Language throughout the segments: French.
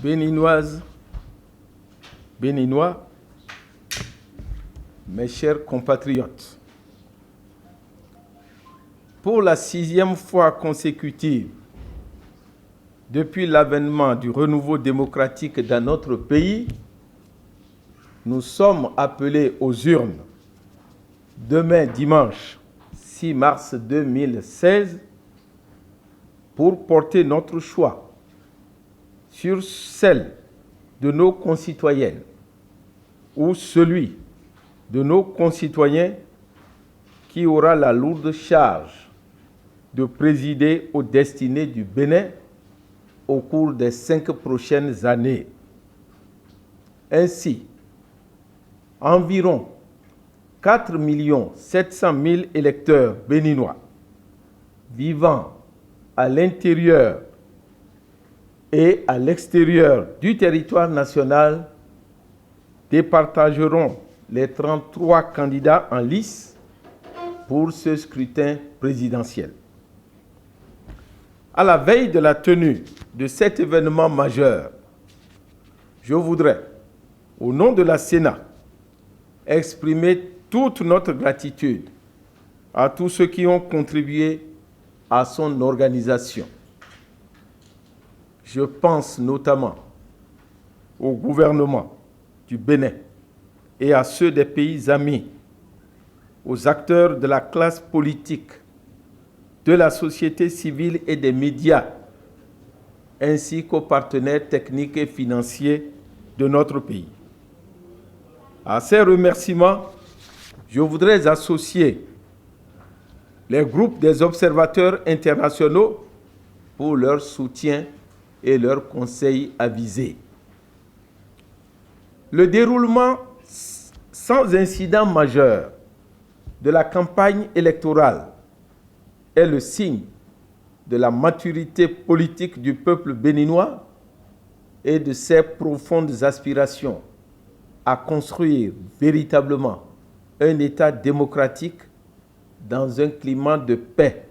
Béninoises, Béninois, mes chers compatriotes, pour la 6e fois consécutive, depuis l'avènement du renouveau démocratique dans notre pays, nous sommes appelés aux urnes demain dimanche 6 mars 2016 pour porter notre choix sur celle de nos concitoyennes ou celui de nos concitoyens qui aura la lourde charge de présider aux destinées du Bénin au cours des 5 prochaines années. Ainsi, environ 4 700 000 électeurs béninois vivant à l'intérieur et à l'extérieur du territoire national départageront les 33 candidats en lice pour ce scrutin présidentiel. À la veille de la tenue de cet événement majeur, je voudrais, au nom de la Sénat, exprimer toute notre gratitude à tous ceux qui ont contribué à son organisation. Je pense notamment au gouvernement du Bénin et à ceux des pays amis, aux acteurs de la classe politique, de la société civile et des médias, ainsi qu'aux partenaires techniques et financiers de notre pays. À ces remerciements, je voudrais associer les groupes des observateurs internationaux pour leur soutien et leurs conseils avisés. Le déroulement sans incident majeur de la campagne électorale est le signe de la maturité politique du peuple béninois et de ses profondes aspirations à construire véritablement un État démocratique dans un climat de paix,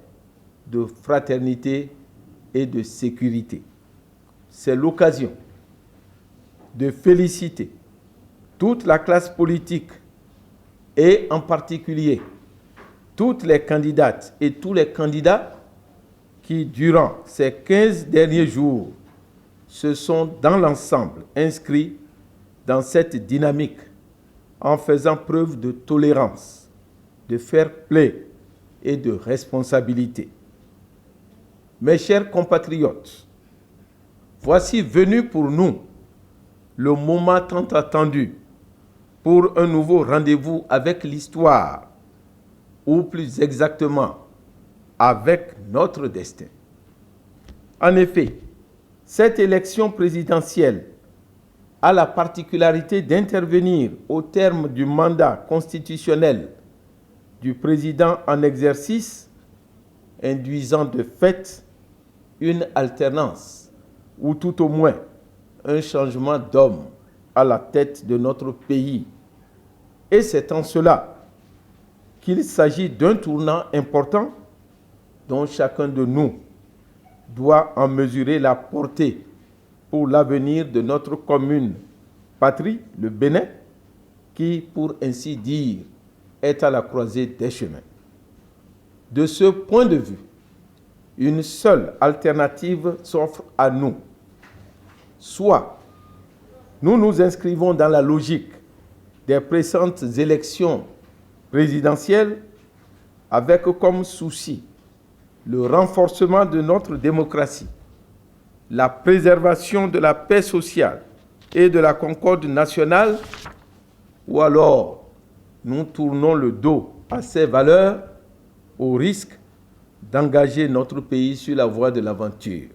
de fraternité et de sécurité. C'est l'occasion de féliciter toute la classe politique et en particulier toutes les candidates et tous les candidats qui, durant ces 15 derniers jours, se sont dans l'ensemble inscrits dans cette dynamique en faisant preuve de tolérance, de fair play et de responsabilité. Mes chers compatriotes, voici venu pour nous le moment tant attendu pour un nouveau rendez-vous avec l'histoire, ou plus exactement, avec notre destin. En effet, cette élection présidentielle a la particularité d'intervenir au terme du mandat constitutionnel du président en exercice, induisant de fait une alternance, ou tout au moins un changement d'homme à la tête de notre pays. Et c'est en cela qu'il s'agit d'un tournant important dont chacun de nous doit en mesurer la portée pour l'avenir de notre commune patrie, le Bénin, qui, pour ainsi dire, est à la croisée des chemins. De ce point de vue, une seule alternative s'offre à nous. Soit nous nous inscrivons dans la logique des précédentes élections présidentielles avec comme souci le renforcement de notre démocratie, la préservation de la paix sociale et de la concorde nationale, ou alors nous tournons le dos à ces valeurs au risque d'engager notre pays sur la voie de l'aventure.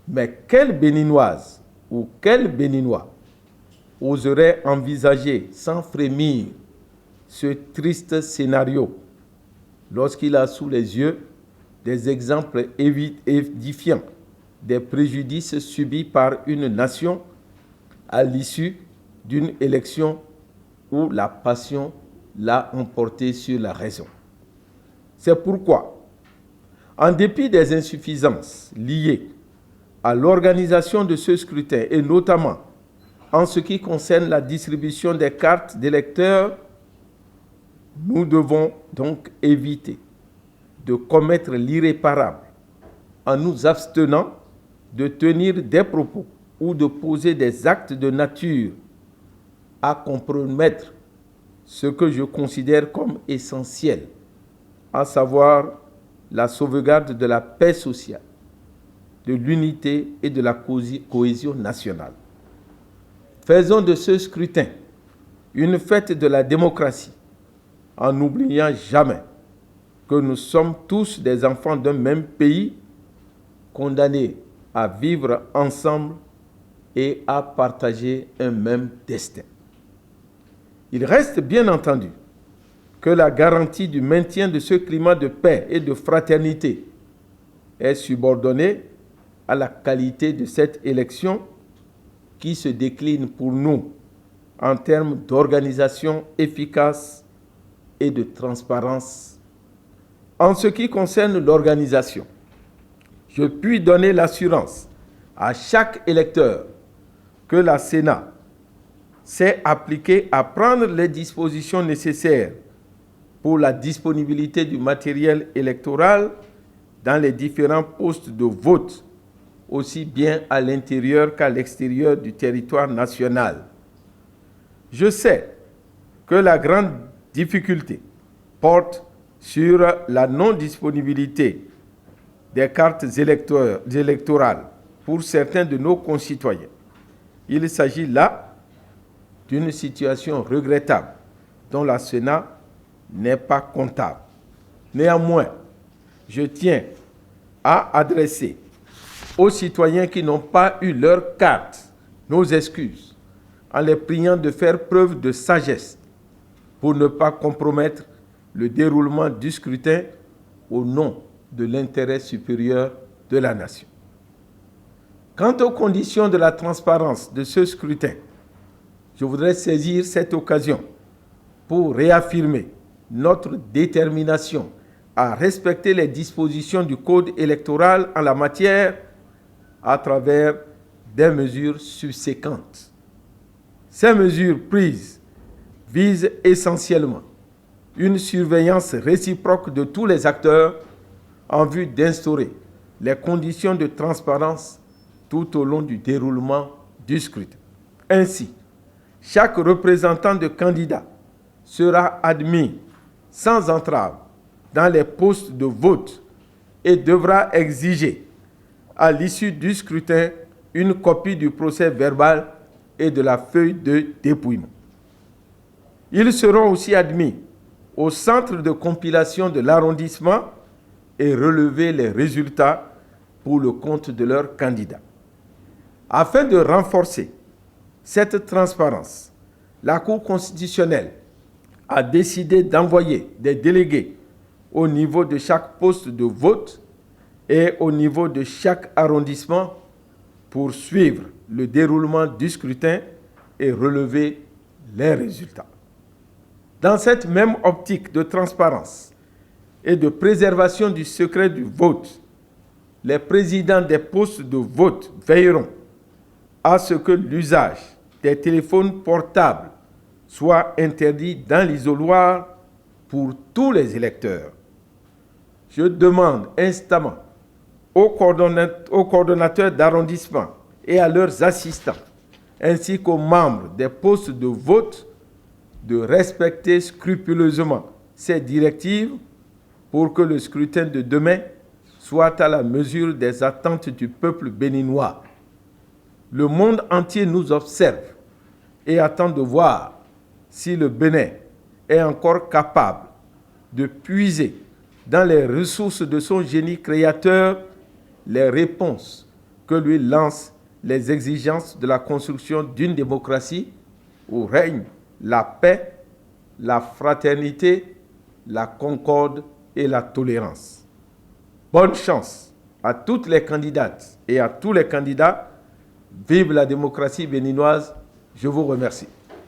Mais quelle Béninoise ou quel Béninois oserait envisager sans frémir ce triste scénario lorsqu'il a sous les yeux des exemples édifiants des préjudices subis par une nation à l'issue d'une élection où la passion l'a emporté sur la raison. C'est pourquoi, en dépit des insuffisances liées à l'organisation de ce scrutin et notamment en ce qui concerne la distribution des cartes d'électeurs, nous devons donc éviter de commettre l'irréparable en nous abstenant de tenir des propos ou de poser des actes de nature à compromettre ce que je considère comme essentiel, à savoir la sauvegarde de la paix sociale, de l'unité et de la cohésion nationale. Faisons de ce scrutin une fête de la démocratie, en n'oubliant jamais que nous sommes tous des enfants d'un même pays, condamnés à vivre ensemble et à partager un même destin. Il reste bien entendu que la garantie du maintien de ce climat de paix et de fraternité est subordonnée à la qualité de cette élection qui se décline pour nous en termes d'organisation efficace et de transparence. En ce qui concerne l'organisation, je puis donner l'assurance à chaque électeur que la Sénat s'est appliquée à prendre les dispositions nécessaires pour la disponibilité du matériel électoral dans les différents postes de vote, aussi bien à l'intérieur qu'à l'extérieur du territoire national. Je sais que la grande difficulté porte sur la non-disponibilité des cartes électorales pour certains de nos concitoyens. Il s'agit là d'une situation regrettable dont la Sénat n'est pas comptable. Néanmoins, je tiens à adresser aux citoyens qui n'ont pas eu leur carte nos excuses en les priant de faire preuve de sagesse pour ne pas compromettre le déroulement du scrutin au nom de l'intérêt supérieur de la nation. Quant aux conditions de la transparence de ce scrutin, je voudrais saisir cette occasion pour réaffirmer notre détermination à respecter les dispositions du Code électoral en la matière à travers des mesures subséquentes. Ces mesures prises visent essentiellement une surveillance réciproque de tous les acteurs en vue d'instaurer les conditions de transparence tout au long du déroulement du scrutin. Ainsi, chaque représentant de candidat sera admis sans entrave dans les postes de vote et devra exiger à l'issue du scrutin une copie du procès-verbal et de la feuille de dépouillement. Ils seront aussi admis au centre de compilation de l'arrondissement et relever les résultats pour le compte de leur candidat. Afin de renforcer cette transparence, la Cour constitutionnelle a décidé d'envoyer des délégués au niveau de chaque poste de vote et au niveau de chaque arrondissement pour suivre le déroulement du scrutin et relever les résultats. Dans cette même optique de transparence et de préservation du secret du vote, les présidents des postes de vote veilleront à ce que l'usage des téléphones portables soit interdit dans l'isoloir pour tous les électeurs. Je demande instamment aux coordonnateurs d'arrondissement et à leurs assistants, ainsi qu'aux membres des postes de vote, de respecter scrupuleusement ces directives pour que le scrutin de demain soit à la mesure des attentes du peuple béninois. Le monde entier nous observe et attend de voir si le Bénin est encore capable de puiser dans les ressources de son génie créateur les réponses que lui lancent les exigences de la construction d'une démocratie où règne la paix, la fraternité, la concorde et la tolérance. Bonne chance à toutes les candidates et à tous les candidats. Vive la démocratie béninoise. Je vous remercie.